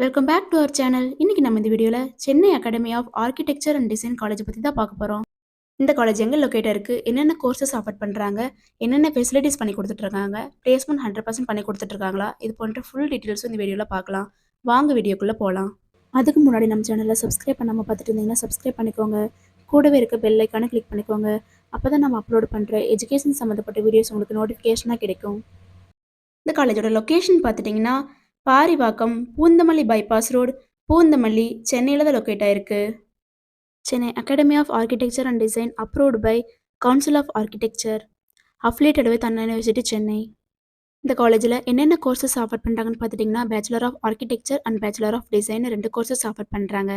Welcome back to our channel. இன்னைக்கு நம்ம இந்த வீடியோல Chennai academy of architecture and design college பத்தி தான் பார்க்க போறோம். இந்த காலேஜ் எங்க லொகேட் இருக்கு, என்னென்ன கோர்சஸ் ஆஃபர் பண்றாங்க, என்னென்ன ஃபெசிலிட்டிஸ் பண்ணி கொடுத்துட்டு இருக்காங்க, பிளேஸ்மெண்ட் 100% பண்ணி கொடுத்துட்டு இருக்காங்களா, இது போன்ற ஃபுல் டீடைல்ஸும் இந்த வீடியோல பார்க்கலாம். வாங்க வீடியோக்குள்ள போலாம். அதுக்கு முன்னாடி நம்ம சேனலை சப்ஸ்கிரைப் பண்ணாம பார்த்துட்டு இருந்தீங்கன்னா சப்ஸ்கிரைப் பண்ணிக்கோங்க. கூடவே இருக்க பெல் ஐக்கானை கிளிக் பண்ணிக்கோங்க. அப்பதான் நம்ம அப்லோட் பண்ற எஜுகேஷன் சம்மந்தப்பட்ட வீடியோஸ் உங்களுக்கு நோட்டிஃபிகேஷனாக கிடைக்கும். இந்த காலேஜோட லொக்கேஷன் பார்த்துட்டிங்கன்னா பாரிவாக்கம் பூந்தமல்லி பைபாஸ் ரோடு, பூந்தமல்லி, சென்னையில் தான் லொக்கேட் ஆயிருக்கு. Chennai academy of architecture and design approved by council of architecture, affiliated with Anna university Chennai. இந்த காலேஜில் என்னென்ன கோர்சஸ் ஆஃபர் பண்ணுறாங்கன்னு பார்த்துட்டிங்கன்னா bachelor of architecture and bachelor of design 2 courses offer பண்ணுறாங்க.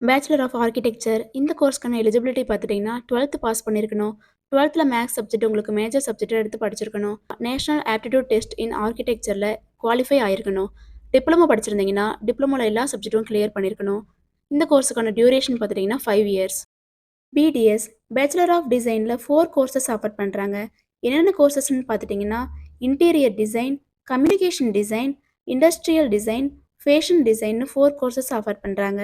பேச்சுலர் ஆஃப் ஆர்கிடெக்சர் இந்த கோர்ஸ்க்கான எலிஜிபிலிட்டி பார்த்துட்டிங்கன்னா 12th பாஸ் பண்ணியிருக்கணும். 12th மேக்ஸ் சப்ஜெக்ட் உங்களுக்கு மேஜர் சப்ஜெக்டாக எடுத்து படிச்சிருக்கணும். National aptitude test in ஆர்கிடெக்சரில் qualify ஆயிருக்கணும். டிப்ளமோ படிச்சிருந்தீங்கன்னா டிப்ளமோவில் எல்லா சப்ஜெக்ட்டும் கிளியர் பண்ணியிருக்கணும். இந்த கோர்ஸுக்கான டியூரேஷன் பார்த்துட்டிங்கன்னா 5 இயர்ஸ். பிடிஎஸ் பேச்சுலர் ஆஃப் டிசைனில் 4 கோர்சஸ் ஆஃபர் பண்ணுறாங்க. என்னென்ன கோர்சஸ்ன்னு பார்த்துட்டிங்கன்னா interior design, communication design, industrial design, fashion டிசைன்னு 4 கோர்சஸ் ஆஃபர் பண்ணுறாங்க.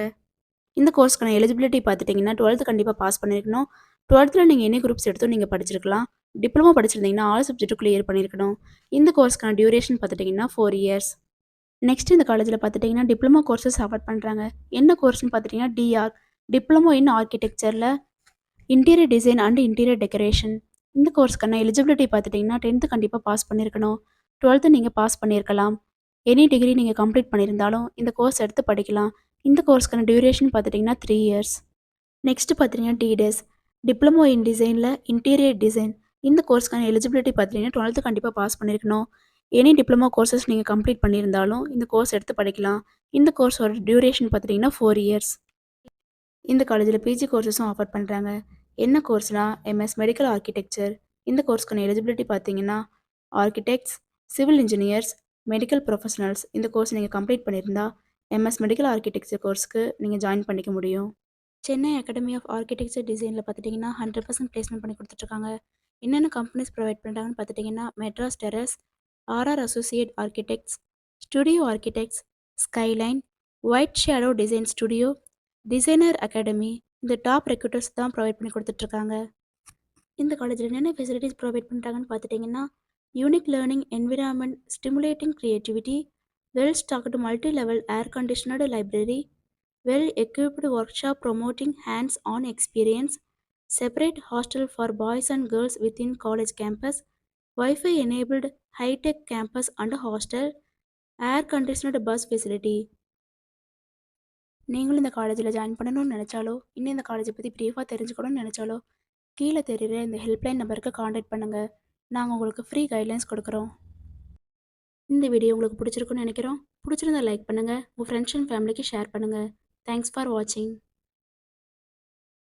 இந்த கோர்ஸ்க்கான எலிஜிபிலிட்டி பார்த்துட்டிங்கன்னா 12th கண்டிப்பாக பாஸ் பண்ணியிருக்கணும். 12th நீங்கள் என்ன குரூப்ஸ் எடுத்தும் நீங்கள் படிச்சிருக்கலாம். டிப்ளமோ படிச்சிருந்தீங்கன்னா ஆல் சப்ஜெக்ட்டும் கிளியர் பண்ணியிருக்கணும். இந்த கோர்ஸ்க்கான டியூரேஷன் பார்த்துட்டிங்கன்னா 4 இயர்ஸ். நெக்ஸ்ட் இந்த காலேஜில் பார்த்துட்டிங்கன்னா டிப்ளமோ கோர்சஸ் ஆஃபர் பண்ணுறாங்க. என்ன கோர்ஸ்னு பார்த்துட்டிங்கன்னா டிஆர் டிப்ளமோ இன் ஆர்கிடெக்சரில் interior design and interior decoration. இந்த கோர்ஸ்க்கான எலிஜிபிலிட்டி பார்த்துட்டிங்கன்னா 10th கண்டிப்பாக பாஸ் பண்ணியிருக்கணும். 12th நீங்கள் பாஸ் பண்ணியிருக்கலாம். எனி டிகிரி நீங்கள் கம்ப்ளீட் பண்ணியிருந்தாலும் இந்த கோர்ஸ் எடுத்து படிக்கலாம். இந்த கோர்ஸ்க்கான டியூரேஷன் பார்த்துட்டிங்கன்னா 3 இயர்ஸ். நெக்ஸ்ட் பார்த்துட்டிங்கன்னா டிடெஸ் டிப்ளமோ இன் டிசைனில் இன்டீரியர் டிசைன். இந்த கோர்ஸ்க்கான எலிஜிபிலிட்டி பார்த்துட்டிங்கன்னா 12th கண்டிப்பாக பாஸ் பண்ணியிருக்கணும். எனி டிப்ளமோ கோர்சஸ் நீங்கள் கம்ப்ளீட் பண்ணியிருந்தாலும் இந்த கோர்ஸ் எடுத்து படிக்கலாம். இந்த கோர்ஸோட டியூரேஷன் பார்த்துட்டிங்கன்னா 4 இயர்ஸ். இந்த காலேஜில் பிஜி கோர்சஸும் ஆஃபர் பண்ணுறாங்க. என்ன கோர்ஸ்னால் எம்எஸ் மெடிக்கல் ஆர்கிடெக்சர். இந்த கோர்ஸ்க்கான எலிஜிபிலிட்டி பார்த்தீங்கன்னா architects, civil engineers, medical professionals இந்த கோர்ஸ் நீங்கள் கம்ப்ளீட் பண்ணியிருந்தா எம்எஸ் மெடிக்கல் ஆர்கிடெக்சர் கோர்ஸ்க்கு நீங்கள் ஜாயின் பண்ணிக்க முடியும். சென்னை அகாடமி ஆஃப் ஆர்கிடெக்சர் டிசைனில் பார்த்துட்டிங்கன்னா 100% பிளேஸ்மெண்ட் பண்ணி கொடுத்துட்ருக்காங்க. என்னென்ன கம்பெனிஸ் ப்ரொவைட் பண்ணுறாங்கன்னு பார்த்துட்டிங்கன்னா Madras terrace, RR associate architects, studio architects, skyline, white shadow design studio, designer academy இந்த டாப் ரெக்ரூட்டர்ஸ் தான் ப்ரொவைட் பண்ணி கொடுத்துட்ருக்காங்க. இந்த காலேஜில் என்னென்ன ஃபெசிலிட்டிஸ் ப்ரொவைட் பண்ணுறாங்கன்னு பார்த்துட்டிங்கன்னா unique learning environment, stimulating creativity, well-stocked multi-level air-conditioned library, well-equipped workshop promoting hands-on experience, separate hostel for boys and girls within college campus, Wi-Fi enabled high-tech campus and hostel, air-conditioned bus facility. நீங்களும் இந்த காலேஜில் join பண்ணணும்னு நினச்சாலோ இன்னும் இந்த காலேஜை பற்றி ப்ரீஃபாக தெரிஞ்சுக்கணும்னு நினச்சாலோ கீழே தெரியுற இந்த ஹெல்ப்லைன் நம்பருக்கு காண்டாக்ட் பண்ணுங்கள். நாங்கள் உங்களுக்கு ஃப்ரீ கைட்லைன்ஸ் கொடுக்குறோம். இந்த வீடியோ உங்களுக்கு பிடிச்சிருக்குன்னு நினைக்கிறோம். பிடிச்சிருந்தா லைக் பண்ணுங்கள். உங்கள் ஃப்ரெண்ட்ஸ் அண்ட் ஃபேமிலிக்கு ஷேர் பண்ணுங்கள். தேங்க்ஸ் ஃபார் வாட்சிங்.